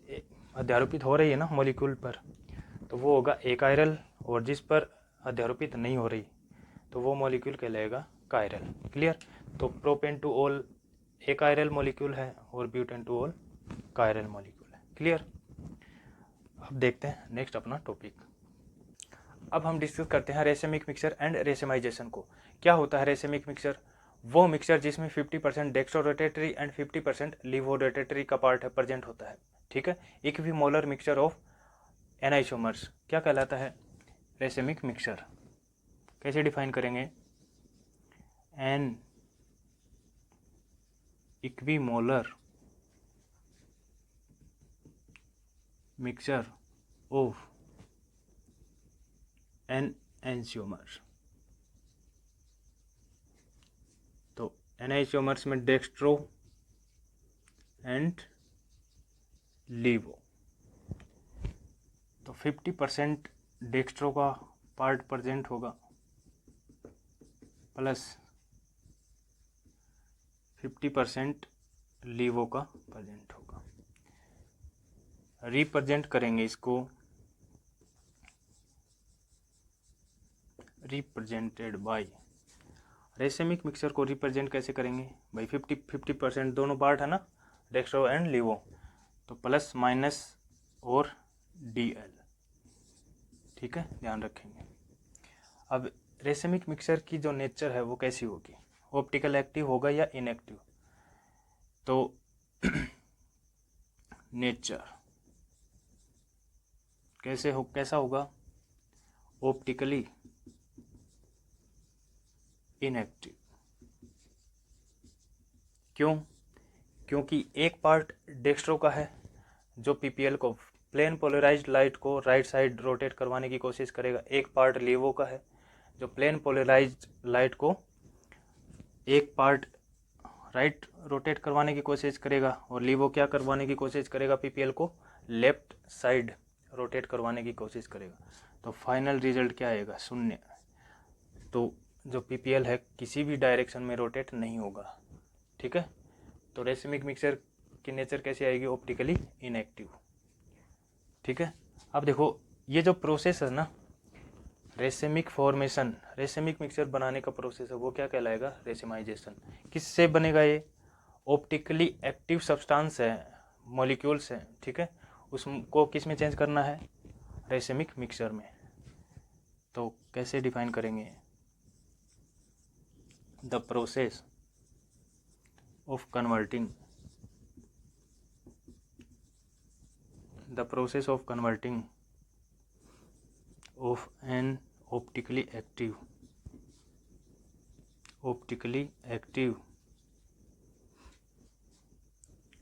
अध्यारोपित हो रही है ना मॉलिक्यूल पर, तो वो होगा ए कायरल, और जिस पर अध्यारोपित नहीं हो रही तो वो मॉलिक्यूल कहलाएगा कायरल। क्लियर। तो प्रोपेन टू ऑल ए कायरल मॉलिक्यूल है और butane two ol chiral molecule है। क्लियर। अब देखते हैं नेक्स्ट अपना टॉपिक। अब हम डिस्कस करते हैं रेसेमिक मिक्सचर एंड रेसेमाइजेशन को। क्या होता है रेसेमिक मिक्सचर? वो मिक्सचर जिसमें 50% डेक्स्ट्रोरोटेटरी एंड 50% लीवोरोटेटरी का पार्ट है प्रेजेंट होता है। ठीक है। Equimolar mixture of enantiomers क्या कहलाता है? Racemic mixture. कैसे डिफाइन करेंगे? An equimolar mixture of enantiomer. तो एन आइसोमर्स में डेक्स्ट्रो एंड लीवो, तो 50% डेक्स्ट्रो का पार्ट प्रेजेंट होगा प्लस 50% लीवो का प्रेजेंट होगा। रिप्रेजेंट करेंगे इसको, रिप्रेजेंटेड बाय, रेसेमिक मिक्सचर को रिप्रेजेंट कैसे करेंगे भाई? 50% दोनों पार्ट है ना, डेक्स्ट्रो एंड लीवो, तो प्लस माइनस और DL। ठीक है, ध्यान रखेंगे। अब रेसेमिक मिक्सचर की जो नेचर है वो कैसी होगी? ऑप्टिकल एक्टिव होगा या इनएक्टिव? तो नेचर कैसा होगा? Optically inactive. क्यों? क्योंकि एक पार्ट डेक्स्ट्रो का है जो PPL को, प्लेन पोलराइज्ड लाइट को राइट साइड रोटेट करवाने की कोशिश करेगा। एक पार्ट लीवो का है जो प्लेन पोलराइज्ड लाइट को एक पार्ट राइट रोटेट करवाने की कोशिश करेगा, और लीवो क्या करवाने की कोशिश करेगा? PPL को लेफ्ट साइड रोटेट करवाने की कोशिश करेगा। तो फाइनल रिजल्ट क्या आएगा? 0। तो जो PPL है किसी भी डायरेक्शन में रोटेट नहीं होगा। ठीक है। तो रेसेमिक मिक्सचर की नेचर कैसी आएगी? Optically inactive. ठीक है। अब देखो ये जो प्रोसेस है ना, रेसेमिक फॉर्मेशन, रेसेमिक मिक्सचर बनाने का प्रोसेस है, वो क्या कहलाएगा? रेसेमाइजेशन। किससे बनेगा ये? ऑप्टिकली एक्टिव सब्सटेंस है, मॉलिक्यूल्स हैं। ठीक है, उसको किस में चेंज करना है? रेसेमिक मिक्सचर में। तो कैसे डिफाइन करेंगे? The process of converting, the process of converting of an optically active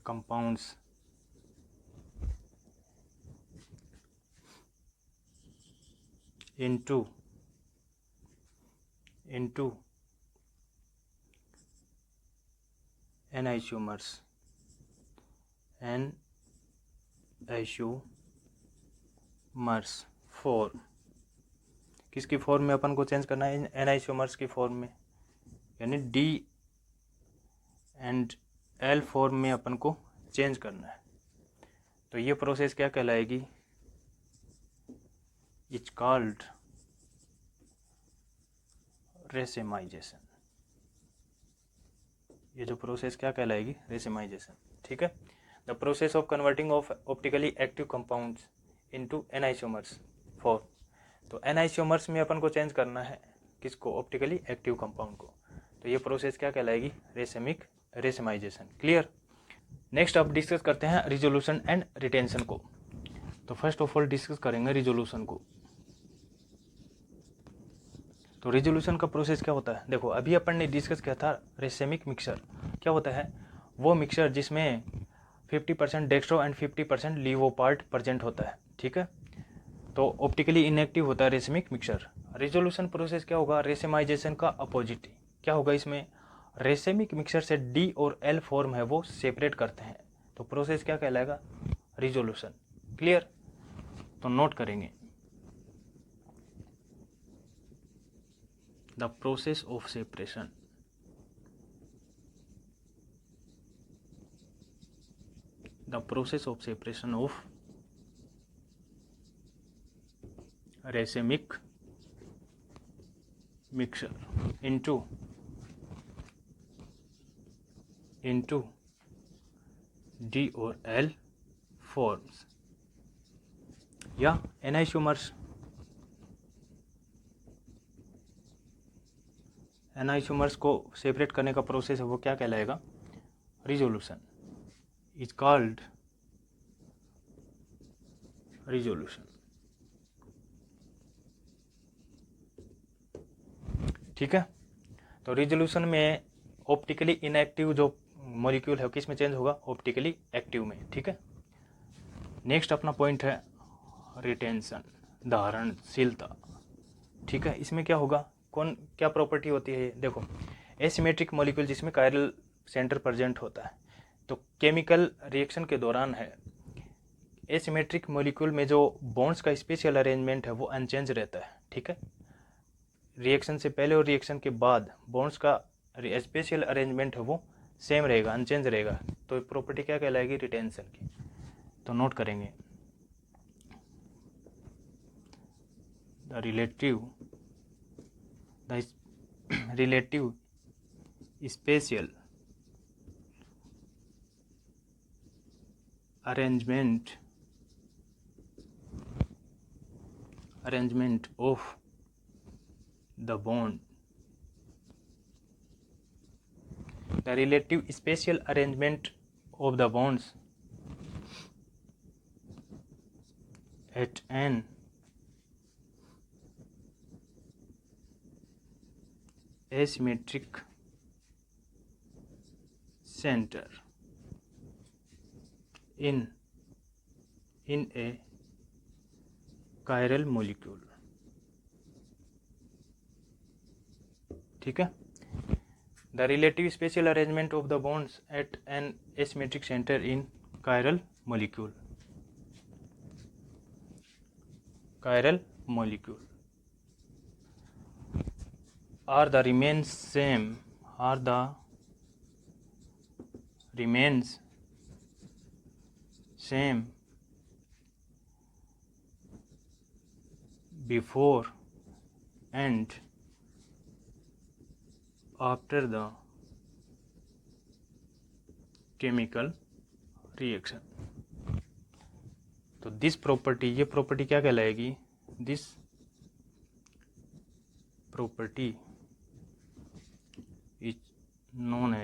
compounds into anisomers form. किसकी फॉर्म में अपन को चेंज करना है? एनाइसोमर्स की फॉर्म में, यानी D एंड L फॉर्म में अपन को चेंज करना है। तो ये प्रोसेस क्या कहलाएगी? Is called racemisation. ये जो प्रोसेस क्या कहलाएगी? रेसेमाइजेशन। ठीक है। The process of converting of optically active compounds into enantiomers form. तो एनाइसोमर्स में अपन को चेंज करना है किसको? ऑप्टिकली एक्टिव कंपाउंड को। तो ये प्रोसेस क्या कहलाएगी? रेसेमाइजेशन। क्लियर। नेक्स्ट अब डिस्कस करते हैं रिजोल्यूशन एंड रिटेंशन को। तो फर्स्ट ऑफ ऑल डिस्कस करेंगे रिजोल्यूशन को। तो रिजोल्यूशन का प्रोसेस क्या होता है? देखो अभी अपन ने डिस्कस किया था रेसेमिक मिक्सचर क्या होता है? वो मिक्सचर जिसमें 50% डेक्स्ट्रो एंड 50% लीवो पार्ट प्रेजेंट होता है। ठीक है। तो ऑप्टिकली इनएक्टिव होता है रेसेमिक मिक्सचर। रिजोल्यूशन प्रोसेस क्या होगा? रेसेमाइजेशन का अपोजिट ही। क्या होगा इसमें, रेसेमिक मिक्सचर से डी और एल फॉर्म है वो सेपरेट करते हैं, तो प्रोसेस क्या कहलाएगा, रिजोल्यूशन। क्लियर, तो नोट करेंगे, the process of separation, the process of separation of racemic mixture into D और L forms, या एनाइसोमर्स को सेपरेट करने का प्रोसेस है वो क्या कहलाएगा, रिजोल्यूशन, इज कॉल्ड रिजोल्यूशन। ठीक है, तो रिजोल्यूशन में ऑप्टिकली इनएक्टिव जो मॉलिक्यूल है किस में चेंज होगा, ऑप्टिकली एक्टिव में। ठीक है, नेक्स्ट अपना पॉइंट है रिटेंशन, धारणशीलता। ठीक है, इसमें क्या होगा, कौन क्या प्रॉपर्टी होती है, देखो एसिमेट्रिक मॉलिक्यूल जिसमें कायरल सेंटर प्रेजेंट होता है, तो केमिकल रिएक्शन के दौरान है एसिमेट्रिक मॉलिक्यूल में जो बॉन्ड्स का स्पेशल अरेंजमेंट है वो अनचेंज रहता है। ठीक है, रिएक्शन से पहले और रिएक्शन के बाद बॉन्ड्स का स्पेशल अरेंजमेंट है वो सेम रहेगा, अनचेंज रहेगा, तो प्रॉपर्टी क्या कहलाएगी, रिटेंशन की। तो नोट करेंगे, the relative special arrangement of the bond, the relative spatial arrangement of the bonds at an asymmetric center in a chiral molecule। ठीक है, the relative spatial arrangement of the bonds at an asymmetric center in chiral molecule are the remains same before and after the chemical reaction। तो दिस प्रॉपर्टी, ये प्रॉपर्टी क्या कहलाएगी, this property is known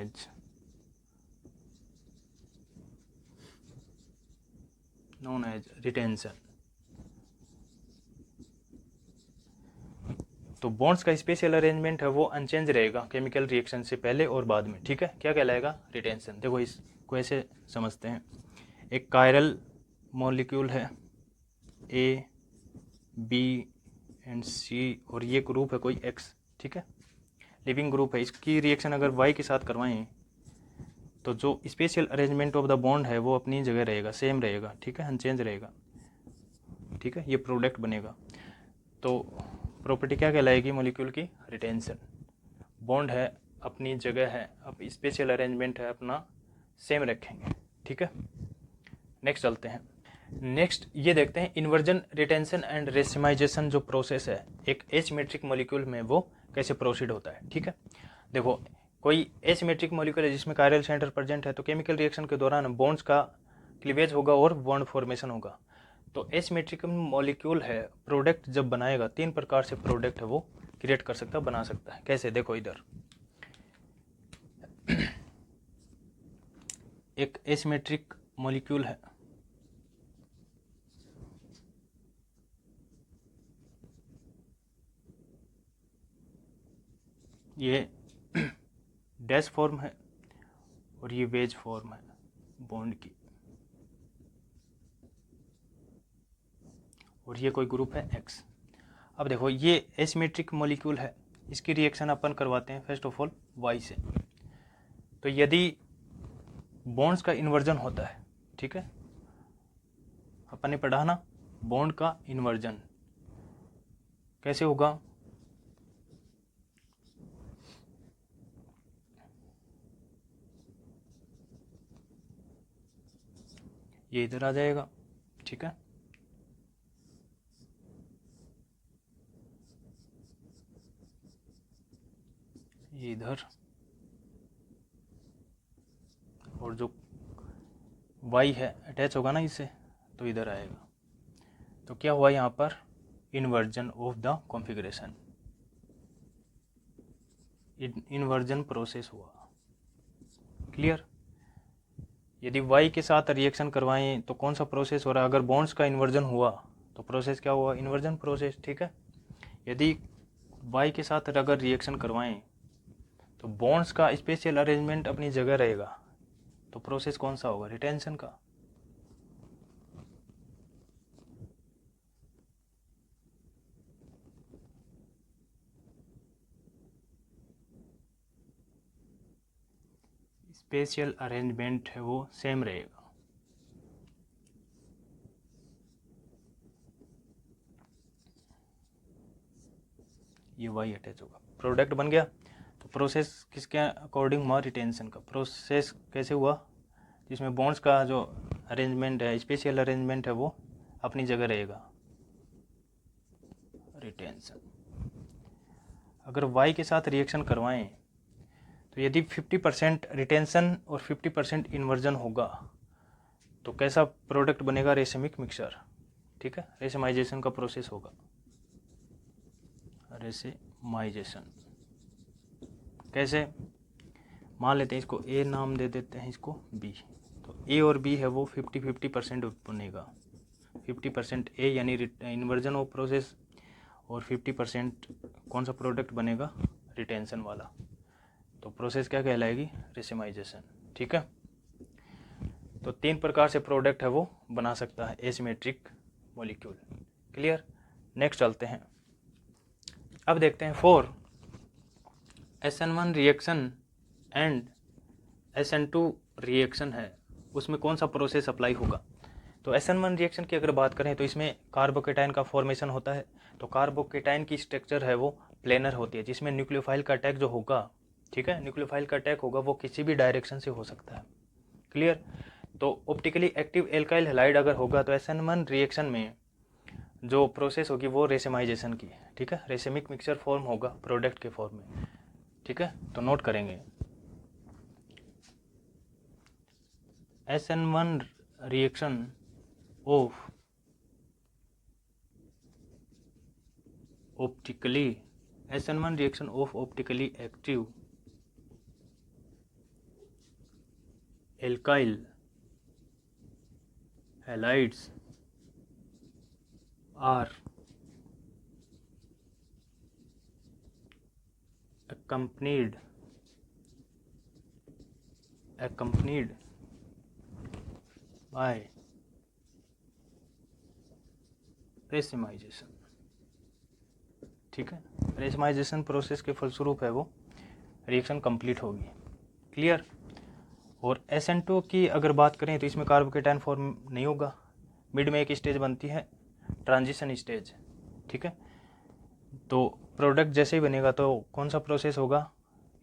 as retention. तो बॉन्ड्स का स्पेशल अरेंजमेंट है वो अनचेंज रहेगा केमिकल रिएक्शन से पहले और बाद में। ठीक है, क्या कहलाएगा, रिटेंशन। देखो इसको ऐसे समझते हैं, एक कायरल मॉलिक्यूल है ए बी एंड सी और ये ग्रुप है कोई एक्स। ठीक है, लिविंग ग्रुप है, इसकी रिएक्शन अगर वाई के साथ करवाएं तो जो special arrangement of the bond है वो अपनी जगह रहेगा, सेम रहेगा। ठीक है, अनचेंज रहेगा। ठीक है, ये प्रोडक्ट बनेगा। तो प्रॉपर्टी क्या कहलाएगी मॉलिक्यूल की, रिटेंशन। बॉन्ड है अपनी जगह है, अब स्पेशल अरेंजमेंट है अपना सेम रखेंगे। ठीक है, नेक्स्ट चलते हैं। नेक्स्ट ये देखते हैं इन्वर्जन, रिटेंशन एंड रेसिमाइजेशन जो प्रोसेस है एक एसिमेट्रिक मॉलिक्यूल में वो कैसे प्रोसीड होता है। ठीक है, देखो कोई एसिमेट्रिक मॉलिक्यूल है जिसमें कायरल सेंटर प्रेजेंट है, तो केमिकल रिएक्शन के दौरान बॉन्ड्स का क्लीवेज होगा और बॉन्ड फॉर्मेशन होगा। तो एसिमेट्रिक मॉलिक्यूल है, प्रोडक्ट जब बनाएगा 3 प्रकार से प्रोडक्ट है वो क्रिएट कर सकता है, बना सकता है। कैसे, देखो इधर एक एसिमेट्रिक मॉलिक्यूल है, ये डैश फॉर्म है और ये वेज फॉर्म है बॉन्ड की, और ये कोई ग्रुप है एक्स। अब देखो ये एसिमेट्रिक मॉलिक्यूल है, इसकी रिएक्शन अपन करवाते हैं फर्स्ट ऑफ ऑल वाई से। तो यदि बॉन्ड्स का इन्वर्जन होता है, ठीक है, अपन ने पढ़ा ना बॉन्ड का इन्वर्जन कैसे होगा, ये इधर आ जाएगा, ठीक है, ये इधर, और जो y है अटैच होगा ना इससे तो इधर आएगा। तो क्या हुआ यहाँ पर, inversion of the configuration, inversion process हुआ। क्लियर। यदि y के साथ रिएक्शन करवाएं तो कौन सा प्रोसेस हो रहा है, अगर बॉन्ड्स का इन्वर्जन हुआ तो प्रोसेस क्या हुआ, इन्वर्जन प्रोसेस, ठीक है। यदि y के साथ अगर रिएक्शन करवाएं तो बॉन्ड्स का स्पेशल अरेंजमेंट अपनी जगह रहेगा, तो प्रोसेस कौन सा होगा, रिटेंशन का। स्पेशल अरेंजमेंट है वो सेम रहेगा। ये वाई अटैच होगा, प्रोडक्ट बन गया। तो प्रोसेस किसके अकॉर्डिंग हुआ, रिटेंशन का। प्रोसेस कैसे हुआ, जिसमें बॉन्ड्स का जो अरेंजमेंट है, स्पेशल अरेंजमेंट है वो अपनी जगह रहेगा, रिटेंशन। अगर वाई के साथ रिएक्शन करवाएं तो यदि 50% रिटेंशन और 50% इन्वर्जन होगा तो कैसा प्रोडक्ट बनेगा, रेशमिक मिक्सचर, ठीक है, रेशमाइजेशन का प्रोसेस होगा, रेशमाइजेशन। कैसे, मान लेते हैं इसको ए नाम दे देते हैं, इसको बी। तो ए और बी है वो 50-50% बनेगा, 50% ए यानी इन्वर्जन ऑफ प्रोसेस और 50% कौन सा प्रोडक्ट बनेगा, रिटेंशन वाला। तो प्रोसेस क्या कहलाएगी, रेशमाइजेशन, ठीक है। तो 3 प्रकार से प्रोडक्ट है वो बना सकता है एसिमेट्रिक मॉलिक्यूल। क्लियर। नेक्स्ट चलते हैं, अब देखते हैं for SN1 reaction and SN2 reaction है उसमें कौन सा प्रोसेस अप्लाई होगा। तो SN1 रिएक्शन की अगर बात करें तो इसमें कार्बोकेटाइन का फॉर्मेशन होता है। तो कार्बोकेटाइन की स्ट्रक्चर है वो प्लेनर होती है, जिसमें न्यूक्लियोफाइल का अटैक जो होगा, ठीक है, न्यूक्लियोफाइल का अटैक होगा वो किसी भी डायरेक्शन से हो सकता है। क्लियर। तो ऑप्टिकली एक्टिव एल्काइल हैलाइड अगर होगा तो SN1 रिएक्शन में जो प्रोसेस होगी वो रेशमाइजेशन की, ठीक है, रेशमिक मिक्सचर फॉर्म होगा प्रोडक्ट के फॉर्म में, ठीक है। तो नोट करेंगे SN1 reaction of optically, SN1 reaction of optically active alkyl halides are accompanied by रेशमाइजेशन, ठीक है। रेशमाइजेशन प्रोसेस के फलस्वरूप है वो रिएक्शन कंप्लीट होगी। क्लियर। और SN2 की अगर बात करें तो इसमें कार्बोकेटाइन फॉर्म नहीं होगा, मिड में एक स्टेज बनती है ट्रांजिशन स्टेज, ठीक है। तो प्रोडक्ट जैसे ही बनेगा तो कौन सा प्रोसेस होगा,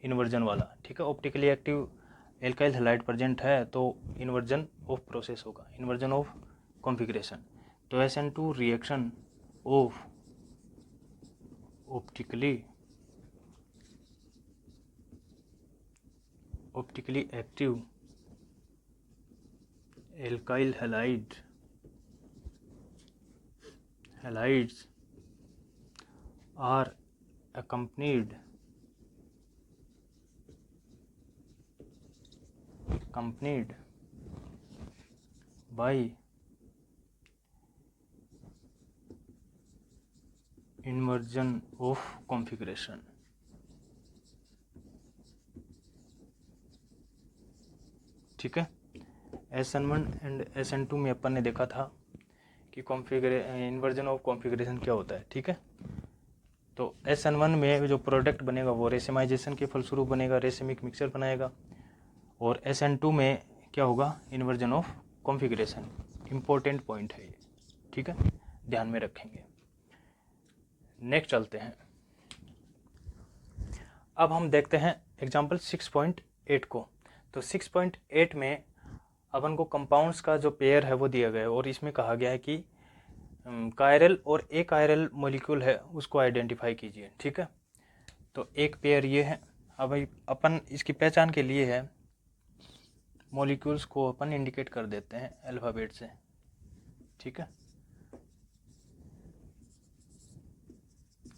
इन्वर्जन वाला, ठीक है। Optically active alkyl halide present है तो इन्वर्जन ऑफ प्रोसेस होगा, इन्वर्जन ऑफ कॉन्फ़िगरेशन। तो SN2 reaction of optically active alkyl halides are accompanied by inversion of configuration, ठीक है। SN1 एंड SN2 में अपन ने देखा था कि इन्वर्जन ऑफ कॉन्फ़िगरेशन क्या होता है, ठीक है। तो SN1 में जो प्रोडक्ट बनेगा वो रेसिमाइजेशन के फलस्वरूप बनेगा, रेसिमिक मिक्सचर बनाएगा। और SN2 में क्या होगा, inversion of configuration. Important point है ये, ठीक है, ध्यान में रखेंगे। नेक्स्ट चलते हैं। अब हम देखते हैं एग्जाम्पल 6.8 को। तो 6.8 में अपन को कंपाउंड्स का जो पेयर है वो दिया गया है और इसमें कहा गया है कि कायरल और ए कायरल मॉलिक्यूल है उसको आइडेंटिफाई कीजिए, ठीक है। तो एक पेयर ये है। अब अपन इसकी पहचान के लिए है मॉलिक्यूल्स को अपन इंडिकेट कर देते हैं अल्फ़ाबेट से, ठीक है।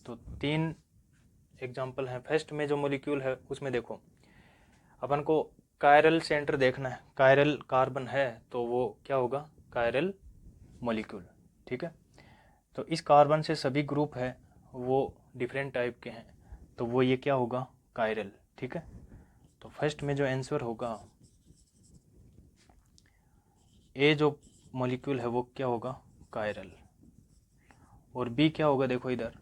तो 3 एग्जाम्पल हैं। फर्स्ट में जो मॉलिक्यूल है उसमें देखो अपन को कायरल सेंटर देखना है, कायरल कार्बन है तो वो क्या होगा, कायरल मॉलिक्यूल, ठीक है। तो इस कार्बन से सभी ग्रुप है वो डिफरेंट टाइप के हैं तो वो ये क्या होगा, कायरल, ठीक है। तो फर्स्ट में जो आंसर होगा ए जो मॉलिक्यूल है वो क्या होगा, कायरल। और बी क्या होगा, देखो इधर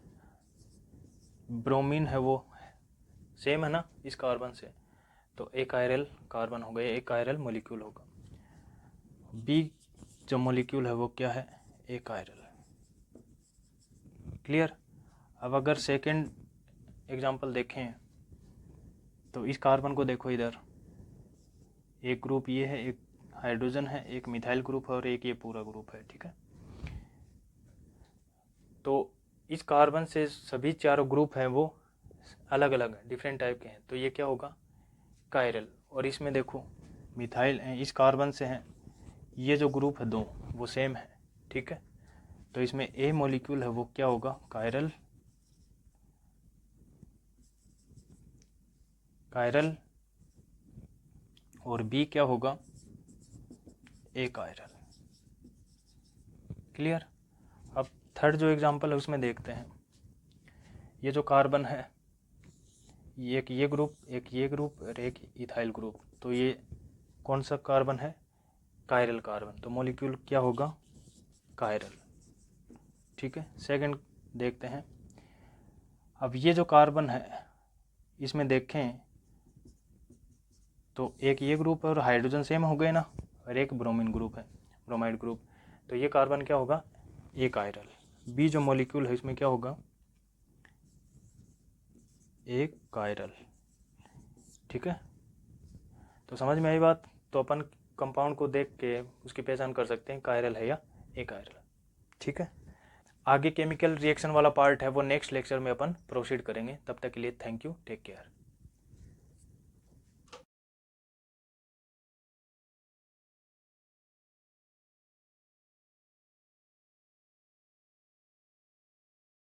ब्रोमीन है वो सेम है ना इस कार्बन से, तो ए कायरल कार्बन हो गया, ए कायरल मॉलिक्यूल होगा। बी जो मॉलिक्यूल है वो क्या है, ए कायरल, क्लियर। अब अगर सेकंड एग्जांपल देखें तो इस कार्बन को देखो इधर, एक ग्रुप ये है, एक हाइड्रोजन है, एक मिथाइल ग्रुप है और एक ये पूरा ग्रुप है, ठीक है। तो इस कार्बन से सभी चारों ग्रुप हैं वो अलग अलग हैं, डिफरेंट टाइप के हैं, तो ये क्या होगा, कायरल। और इसमें देखो मिथाइल इस कार्बन से हैं, ये जो ग्रुप है दो वो सेम है, ठीक है। तो इसमें ए मॉलिक्यूल है वो क्या होगा, कायरल, कायरल। और बी क्या होगा, ए कायरल, क्लियर। अब थर्ड जो एग्जांपल है उसमें देखते हैं। ये जो कार्बन है एक ये ग्रुप, एक ये ग्रुप और एक इथाइल ग्रुप, तो ये कौन सा कार्बन है, कायरल कार्बन, तो मॉलिक्यूल क्या होगा, कायरल, ठीक है। सेकंड देखते हैं। अब ये जो कार्बन है इसमें देखें तो एक ये ग्रुप है और हाइड्रोजन सेम हो गए ना, और एक ब्रोमीन ग्रुप है, ब्रोमाइड ग्रुप, तो ये कार्बन क्या होगा, ए कायरल। बी जो मॉलिक्यूल है इसमें क्या होगा, ए कायरल, ठीक है। तो समझ में आई बात। तो अपन कंपाउंड को देख के उसकी पहचान कर सकते हैं कायरल है या ए कायरल, ठीक है। आगे केमिकल रिएक्शन वाला पार्ट है वो नेक्स्ट लेक्चर में अपन प्रोसीड करेंगे। तब तक के लिए थैंक यू, टेक केयर।